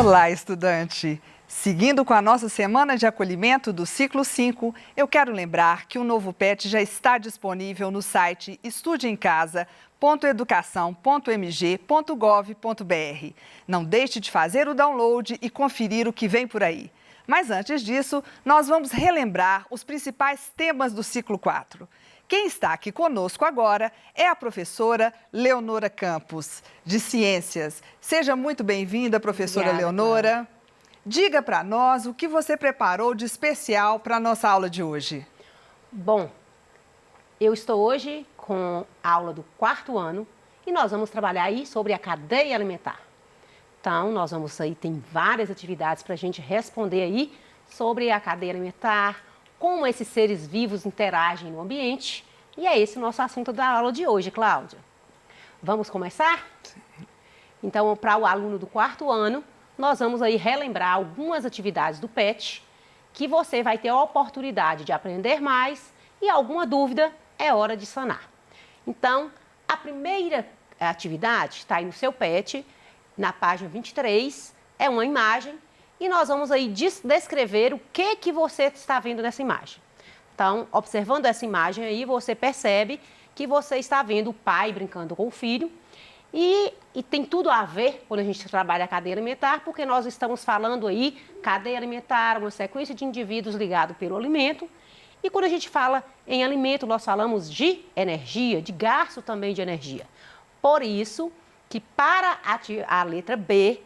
Olá, estudante! Seguindo com a nossa semana de acolhimento do ciclo 5, eu quero lembrar que o novo PET já está disponível no site estudeemcasa.educação.mg.gov.br. Não deixe de fazer o download e conferir o que vem por aí. Mas antes disso, nós vamos relembrar os principais temas do ciclo 4. Quem está aqui conosco agora é a professora Leonora Campos, de Ciências. Seja muito bem-vinda, professora Leonora. Clara. Diga para nós o que você preparou de especial para a nossa aula de hoje. Bom, eu estou hoje com a aula do 4º ano e nós vamos trabalhar aí sobre a cadeia alimentar. Então, nós vamos aí, tem várias atividades para a gente responder aí sobre a cadeia alimentar, como esses seres vivos interagem no ambiente. E é esse o nosso assunto da aula de hoje, Cláudia. Vamos começar? Sim. Então, para o aluno do 4º ano, nós vamos aí relembrar algumas atividades do PET que você vai ter a oportunidade de aprender mais e alguma dúvida é hora de sanar. Então, a primeira atividade está aí no seu PET, na página 23, é uma imagem e nós vamos aí descrever o que você está vendo nessa imagem. Então, observando essa imagem aí, você percebe que você está vendo o pai brincando com o filho. E tem tudo a ver quando a gente trabalha a cadeia alimentar, porque nós estamos falando aí cadeia alimentar, uma sequência de indivíduos ligados pelo alimento. E quando a gente fala em alimento, nós falamos de energia, de gasto também de energia. Por isso que para a letra B,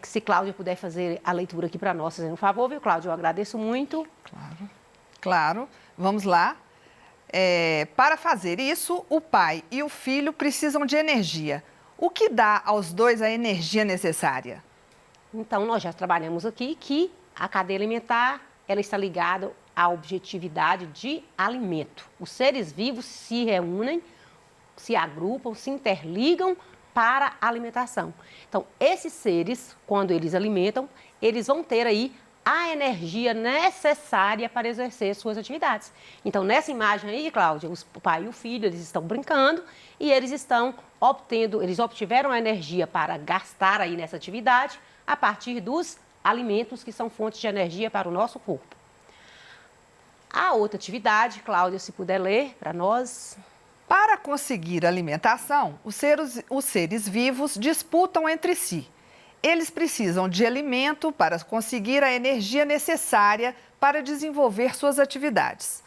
se Cláudia puder fazer a leitura aqui para nós, fazendo um favor, viu, Cláudia? Eu agradeço muito. Claro. Vamos lá. Para fazer isso, o pai e o filho precisam de energia. O que dá aos dois a energia necessária? Então, nós já trabalhamos aqui que a cadeia alimentar ela está ligada à objetividade de alimento. Os seres vivos se reúnem, se agrupam, se interligam para a alimentação. Então, esses seres, quando eles alimentam, eles vão ter aí a energia necessária para exercer suas atividades. Então, nessa imagem aí, Cláudia, o pai e o filho, eles estão brincando e eles obtiveram a energia para gastar aí nessa atividade a partir dos alimentos que são fontes de energia para o nosso corpo. A outra atividade, Cláudia, se puder ler para nós. Para conseguir alimentação, os seres vivos disputam entre si. Eles precisam de alimento para conseguir a energia necessária para desenvolver suas atividades.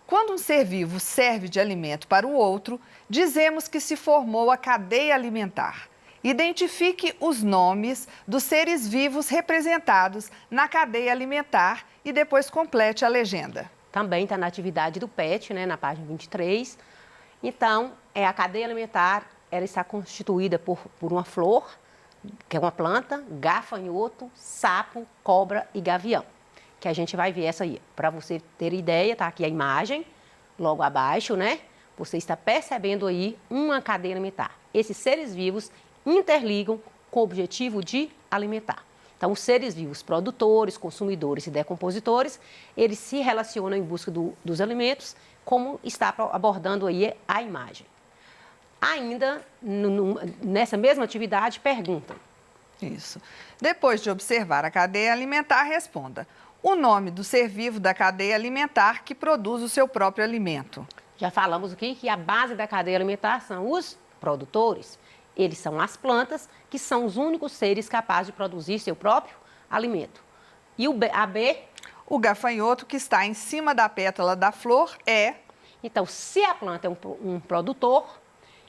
Quando um ser vivo serve de alimento para o outro, dizemos que se formou a cadeia alimentar. Identifique os nomes dos seres vivos representados na cadeia alimentar e depois complete a legenda. Também está na atividade do PET, né, na página 23. Então, a cadeia alimentar ela está constituída por uma flor, que é uma planta, gafanhoto, sapo, cobra e gavião. Que a gente vai ver essa aí. Para você ter ideia, tá aqui a imagem, logo abaixo, né? Você está percebendo aí uma cadeia alimentar. Esses seres vivos interligam com o objetivo de alimentar. Então, os seres vivos produtores, consumidores e decompositores, eles se relacionam em busca dos alimentos, como está abordando aí a imagem. Ainda, nessa mesma atividade, perguntam. Isso. Depois de observar a cadeia alimentar, responda. O nome do ser vivo da cadeia alimentar que produz o seu próprio alimento. Já falamos aqui que a base da cadeia alimentar são os produtores. Eles são as plantas, que são os únicos seres capazes de produzir seu próprio alimento. E a B? O gafanhoto, que está em cima da pétala da flor, é... Então, se a planta é um produtor,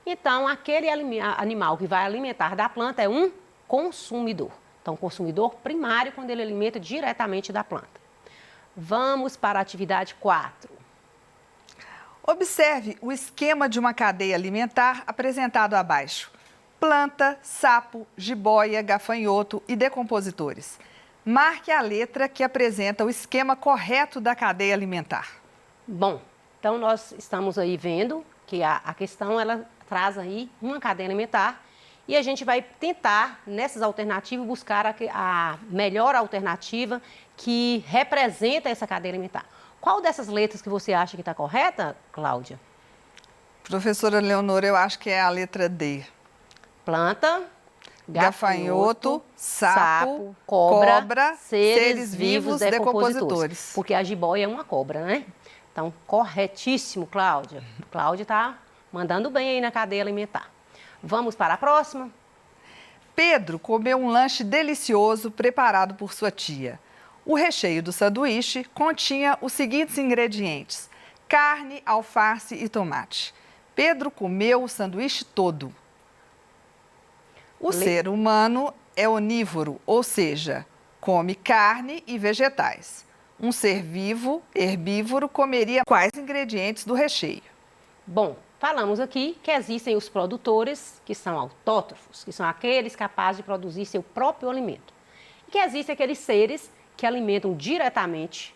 então aquele animal que vai alimentar da planta é um consumidor. Então, consumidor primário quando ele alimenta diretamente da planta. Vamos para a atividade 4. Observe o esquema de uma cadeia alimentar apresentado abaixo. Planta, sapo, jiboia, gafanhoto e decompositores. Marque a letra que apresenta o esquema correto da cadeia alimentar. Bom, então nós estamos aí vendo que a questão ela traz aí uma cadeia alimentar e a gente vai tentar, nessas alternativas, buscar a melhor alternativa que representa essa cadeia alimentar. Qual dessas letras que você acha que está correta, Cláudia? Professora Leonora, eu acho que é a letra D. Planta, gafanhoto, sapo, cobra, seres vivos decompositores. Porque a jiboia é uma cobra, né? Então, corretíssimo, Cláudia. Cláudia está mandando bem aí na cadeia alimentar. Vamos para a próxima? Pedro comeu um lanche delicioso preparado por sua tia. O recheio do sanduíche continha os seguintes ingredientes: carne, alface e tomate. Pedro comeu o sanduíche todo. O ser humano é onívoro, ou seja, come carne e vegetais. Um ser vivo, herbívoro, comeria quais ingredientes do recheio? Bom, falamos aqui que existem os produtores, que são autótrofos, que são aqueles capazes de produzir seu próprio alimento. E que existem aqueles seres que alimentam diretamente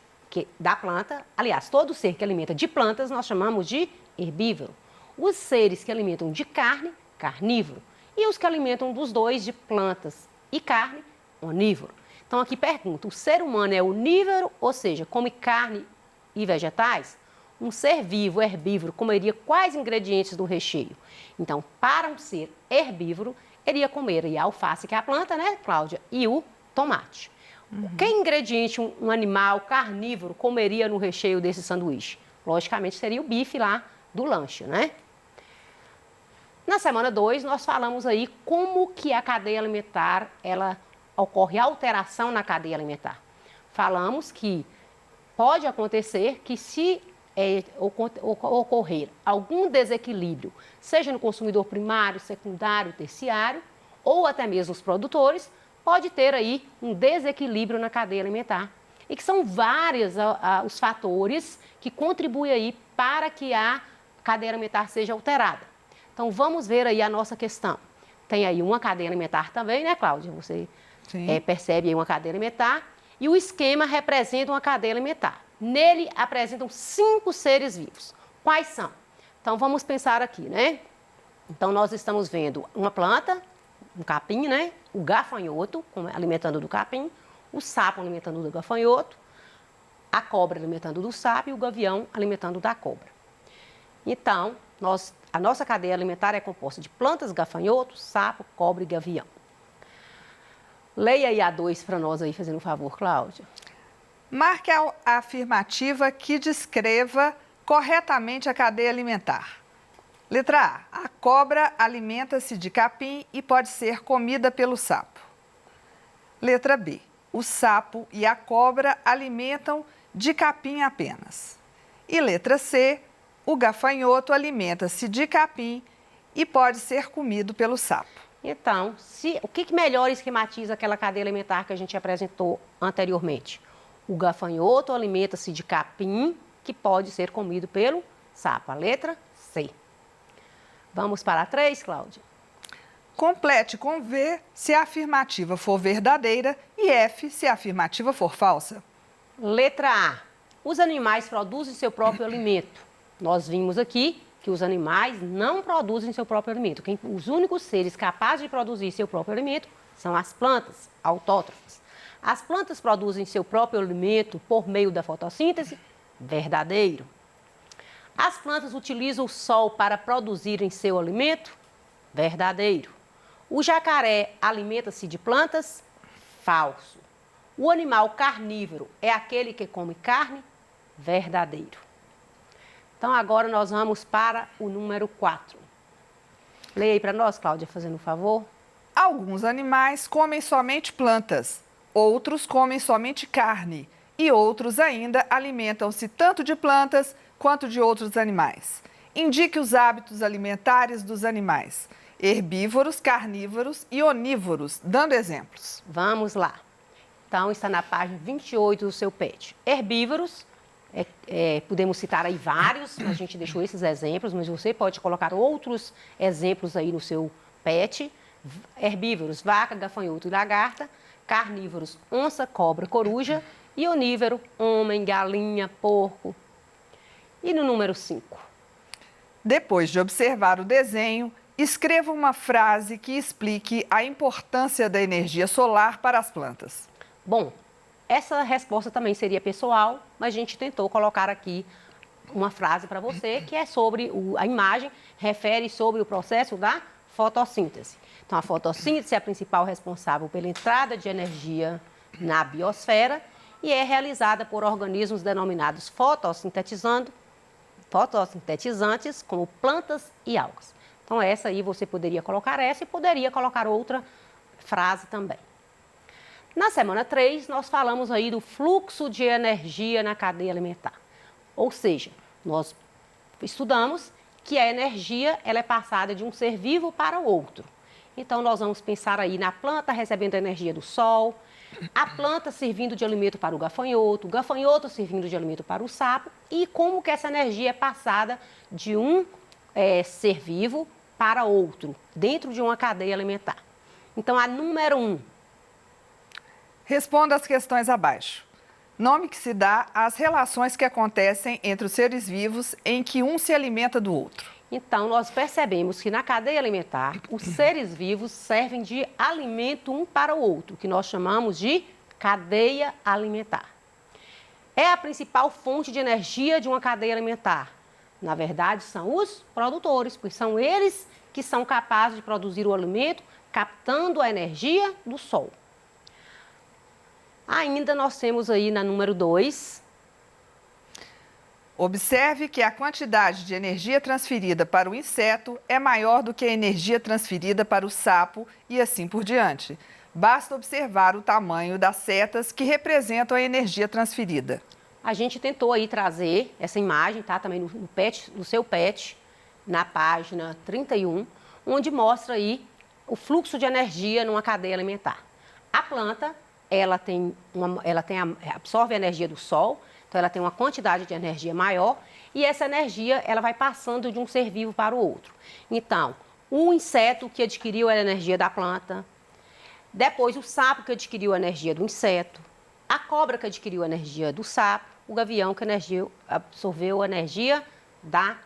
da planta. Aliás, todo ser que alimenta de plantas nós chamamos de herbívoro. Os seres que alimentam de carne, carnívoro. E os que alimentam dos dois, de plantas e carne, onívoro. Então aqui pergunta, o ser humano é onívoro, ou seja, come carne e vegetais? Um ser vivo, herbívoro, comeria quais ingredientes do recheio? Então, para um ser herbívoro, ele ia comer a alface, que é a planta, né, Cláudia? E o tomate. Que ingrediente um animal carnívoro comeria no recheio desse sanduíche? Logicamente, seria o bife lá do lanche, né? Na semana 2, nós falamos aí como que a cadeia alimentar, ela ocorre alteração na cadeia alimentar. Falamos que pode acontecer que se ocorrer algum desequilíbrio, seja no consumidor primário, secundário, terciário, ou até mesmo os produtores, pode ter aí um desequilíbrio na cadeia alimentar. E que são vários os fatores que contribuem aí para que a cadeia alimentar seja alterada. Então, vamos ver aí a nossa questão. Tem aí uma cadeia alimentar também, né, Cláudia? Você percebe aí uma cadeia alimentar. E o esquema representa uma cadeia alimentar. Nele apresentam 5 seres vivos. Quais são? Então, vamos pensar aqui, né? Então, nós estamos vendo uma planta, um capim, né? O gafanhoto alimentando do capim, o sapo alimentando do gafanhoto, a cobra alimentando do sapo e o gavião alimentando da cobra. Então, a nossa cadeia alimentar é composta de plantas, gafanhotos, sapo, cobra e gavião. Leia aí a 2 para nós aí, fazendo um favor, Cláudia. Marque a afirmativa que descreva corretamente a cadeia alimentar. Letra A. A cobra alimenta-se de capim e pode ser comida pelo sapo. Letra B. O sapo e a cobra alimentam de capim apenas. E letra C. O gafanhoto alimenta-se de capim e pode ser comido pelo sapo. Então, o que melhor esquematiza aquela cadeia alimentar que a gente apresentou anteriormente? O gafanhoto alimenta-se de capim, que pode ser comido pelo sapo. A letra C. Vamos para a 3, Cláudia? Complete com V se a afirmativa for verdadeira e F se a afirmativa for falsa. Letra A. Os animais produzem seu próprio alimento. Nós vimos aqui que os animais não produzem seu próprio alimento. Os únicos seres capazes de produzir seu próprio alimento são as plantas autótrofas. As plantas produzem seu próprio alimento por meio da fotossíntese? Verdadeiro. As plantas utilizam o sol para produzirem seu alimento? Verdadeiro. O jacaré alimenta-se de plantas? Falso. O animal carnívoro é aquele que come carne? Verdadeiro. Então, agora nós vamos para o número 4. Leia aí para nós, Cláudia, fazendo um favor. Alguns animais comem somente plantas, outros comem somente carne e outros ainda alimentam-se tanto de plantas quanto de outros animais. Indique os hábitos alimentares dos animais: herbívoros, carnívoros e onívoros, dando exemplos. Vamos lá. Então, está na página 28 do seu PET. Herbívoros, podemos citar aí vários, a gente deixou esses exemplos, mas você pode colocar outros exemplos aí no seu PET. Herbívoros, vaca, gafanhoto e lagarta. Carnívoros, onça, cobra, coruja. E onívoro, homem, galinha, porco. E no número 5? Depois de observar o desenho, escreva uma frase que explique a importância da energia solar para as plantas. Bom, essa resposta também seria pessoal, mas a gente tentou colocar aqui uma frase para você, que é sobre a imagem, refere sobre o processo da fotossíntese. Então, a fotossíntese é a principal responsável pela entrada de energia na biosfera e é realizada por organismos denominados fotossintetizantes, como plantas e algas. Então, essa aí você poderia colocar essa e poderia colocar outra frase também. Na semana 3, nós falamos aí do fluxo de energia na cadeia alimentar. Ou seja, nós estudamos que a energia ela é passada de um ser vivo para o outro. Então, nós vamos pensar aí na planta recebendo energia do sol, a planta servindo de alimento para o gafanhoto servindo de alimento para o sapo e como que essa energia é passada de um ser vivo para outro, dentro de uma cadeia alimentar. Então, a número 1. Responda as questões abaixo. Nome que se dá às relações que acontecem entre os seres vivos em que um se alimenta do outro. Então, nós percebemos que na cadeia alimentar, os seres vivos servem de alimento um para o outro, que nós chamamos de cadeia alimentar. É a principal fonte de energia de uma cadeia alimentar. Na verdade, são os produtores, pois são eles que são capazes de produzir o alimento, captando a energia do sol. Ainda nós temos aí na número 2... Observe que a quantidade de energia transferida para o inseto é maior do que a energia transferida para o sapo e assim por diante. Basta observar o tamanho das setas que representam a energia transferida. A gente tentou aí trazer essa imagem, tá? Também no seu PET, na página 31, onde mostra aí o fluxo de energia numa cadeia alimentar. A planta, ela absorve a energia do sol. Então, ela tem uma quantidade de energia maior e essa energia ela vai passando de um ser vivo para o outro. Então, o inseto que adquiriu a energia da planta, depois o sapo que adquiriu a energia do inseto, a cobra que adquiriu a energia do sapo, o gavião que absorveu a energia da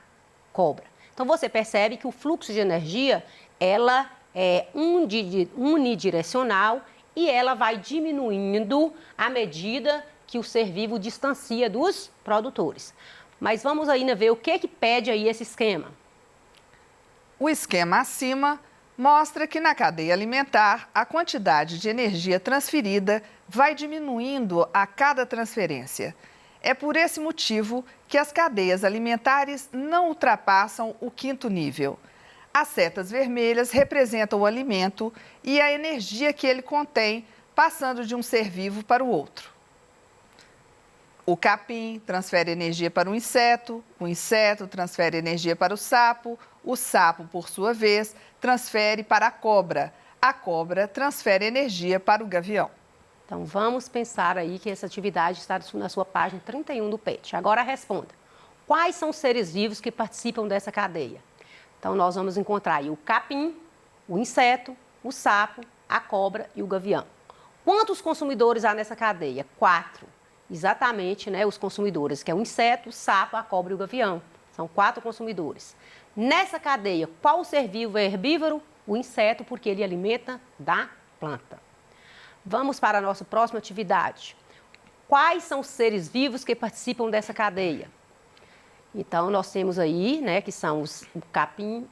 cobra. Então, você percebe que o fluxo de energia ela é unidirecional e ela vai diminuindo à medida que o ser vivo distancia dos produtores. Mas vamos ainda ver o que pede aí esse esquema. O esquema acima mostra que na cadeia alimentar a quantidade de energia transferida vai diminuindo a cada transferência. É por esse motivo que as cadeias alimentares não ultrapassam o 5º nível. As setas vermelhas representam o alimento e a energia que ele contém, passando de um ser vivo para o outro. O capim transfere energia para o inseto transfere energia para o sapo, por sua vez, transfere para a cobra transfere energia para o gavião. Então, vamos pensar aí que essa atividade está na sua página 31 do PET. Agora responda, quais são os seres vivos que participam dessa cadeia? Então, nós vamos encontrar aí o capim, o inseto, o sapo, a cobra e o gavião. Quantos consumidores há nessa cadeia? 4. Exatamente, né, os consumidores, que é o inseto, o sapo, a cobra e o gavião. São 4 consumidores. Nessa cadeia, qual ser vivo é herbívoro? O inseto, porque ele alimenta da planta. Vamos para a nossa próxima atividade. Quais são os seres vivos que participam dessa cadeia? Então, nós temos aí, né, que são o capim,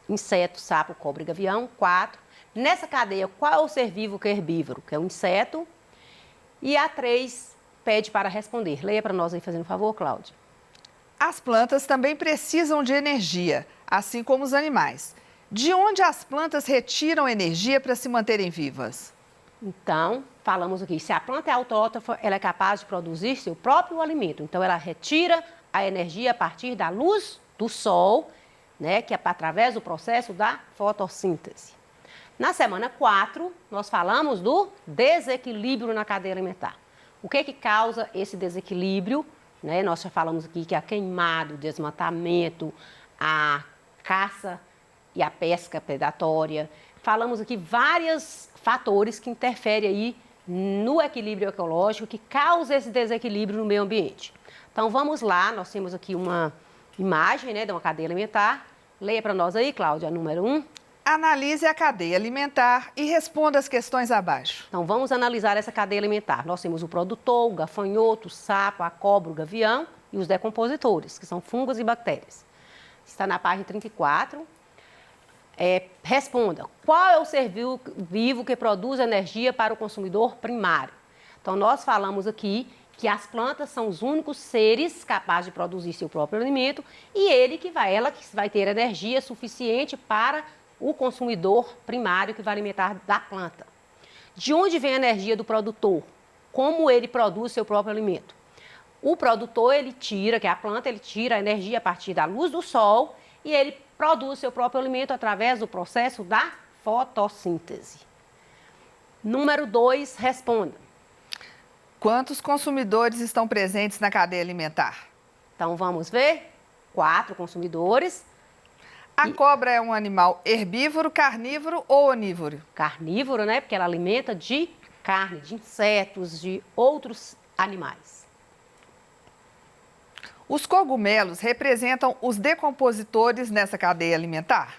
inseto, sapo, cobra e gavião, 4. Nessa cadeia, qual é o ser vivo que é herbívoro? Que é o inseto. E a 3 pede para responder. Leia para nós aí, fazendo um favor, Cláudia. As plantas também precisam de energia, assim como os animais. De onde as plantas retiram energia para se manterem vivas? Então, falamos aqui, se a planta é autótrofa, ela é capaz de produzir seu próprio alimento. Então, ela retira a energia a partir da luz do sol, né, que é através do processo da fotossíntese. Na semana 4, nós falamos do desequilíbrio na cadeia alimentar. O que causa esse desequilíbrio? Né? Nós já falamos aqui que a queimada, o desmatamento, a caça e a pesca predatória. Falamos aqui vários fatores que interferem aí no equilíbrio ecológico, que causa esse desequilíbrio no meio ambiente. Então, vamos lá, nós temos aqui uma imagem, né, de uma cadeia alimentar. Leia para nós aí, Cláudia, a número 1. Analise a cadeia alimentar e responda as questões abaixo. Então, vamos analisar essa cadeia alimentar. Nós temos o produtor, o gafanhoto, o sapo, a cobra, o gavião e os decompositores, que são fungos e bactérias. Está na página 34. responda, qual é o ser vivo que produz energia para o consumidor primário? Então, nós falamos aqui que as plantas são os únicos seres capazes de produzir seu próprio alimento e ela que vai ter energia suficiente para o consumidor primário que vai alimentar da planta. De onde vem a energia do produtor? Como ele produz seu próprio alimento? O produtor, que é a planta, ele tira a energia a partir da luz do sol e ele produz seu próprio alimento através do processo da fotossíntese. Número 2, responda. Quantos consumidores estão presentes na cadeia alimentar? Então, vamos ver. 4 consumidores. A cobra é um animal herbívoro, carnívoro ou onívoro? Carnívoro, né? Porque ela alimenta de carne, de insetos, de outros animais. Os cogumelos representam os decompositores nessa cadeia alimentar?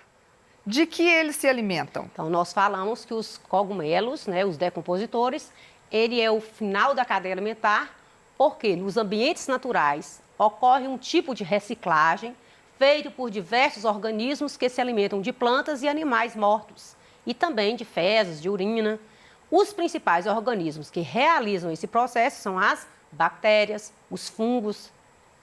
De que eles se alimentam? Então, nós falamos que os cogumelos, né, os decompositores, ele é o final da cadeia alimentar, porque nos ambientes naturais ocorre um tipo de reciclagem feito por diversos organismos que se alimentam de plantas e animais mortos, e também de fezes, de urina. Os principais organismos que realizam esse processo são as bactérias, os fungos,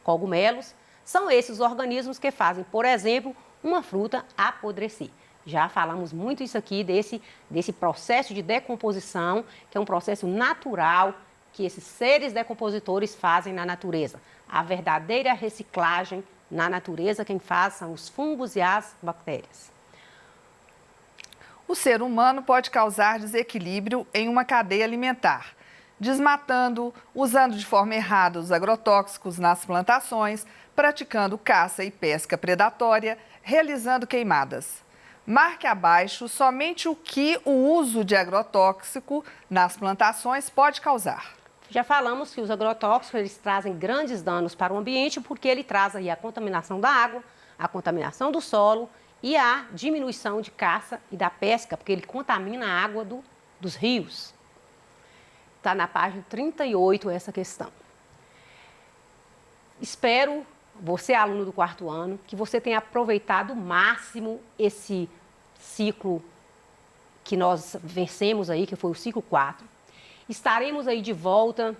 cogumelos. São esses organismos que fazem, por exemplo, uma fruta apodrecer. Já falamos muito isso aqui desse processo de decomposição, que é um processo natural que esses seres decompositores fazem na natureza. A verdadeira reciclagem na natureza, quem faz são os fungos e as bactérias. O ser humano pode causar desequilíbrio em uma cadeia alimentar, desmatando, usando de forma errada os agrotóxicos nas plantações, praticando caça e pesca predatória, realizando queimadas. Marque abaixo somente o que o uso de agrotóxico nas plantações pode causar. Já falamos que os agrotóxicos eles trazem grandes danos para o ambiente porque ele traz aí a contaminação da água, a contaminação do solo e a diminuição de caça e da pesca, porque ele contamina a água dos rios. Está na página 38 essa questão. Espero, você aluno do 4º ano, que você tenha aproveitado o máximo esse ciclo que nós vencemos aí, que foi o ciclo 4. Estaremos aí de volta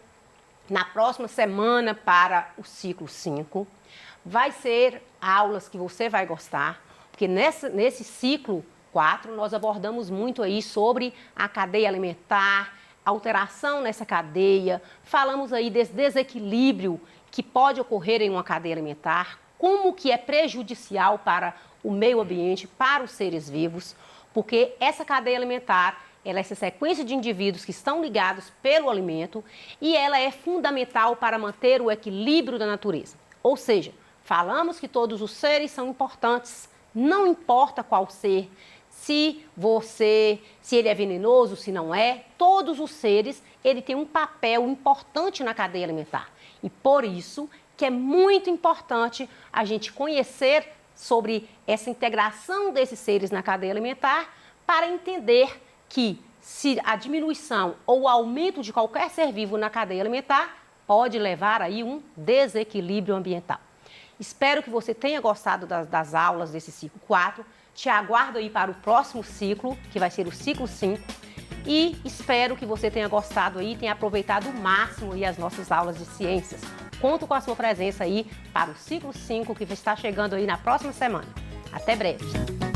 na próxima semana para o ciclo 5. Vai ser aulas que você vai gostar, porque nesse ciclo 4 nós abordamos muito aí sobre a cadeia alimentar, alteração nessa cadeia, falamos aí desse desequilíbrio que pode ocorrer em uma cadeia alimentar, como que é prejudicial para o meio ambiente, para os seres vivos, porque essa cadeia alimentar ela é essa sequência de indivíduos que estão ligados pelo alimento e ela é fundamental para manter o equilíbrio da natureza. Ou seja, falamos que todos os seres são importantes, não importa qual ser, se ele é venenoso, se não é, todos os seres, ele tem um papel importante na cadeia alimentar. E por isso que é muito importante a gente conhecer sobre essa integração desses seres na cadeia alimentar para entender que se a diminuição ou o aumento de qualquer ser vivo na cadeia alimentar pode levar aí um desequilíbrio ambiental. Espero que você tenha gostado das aulas desse ciclo 4. Te aguardo aí para o próximo ciclo, que vai ser o ciclo 5. E espero que você tenha gostado aí, tenha aproveitado o máximo aí as nossas aulas de ciências. Conto com a sua presença aí para o ciclo 5, que está chegando aí na próxima semana. Até breve!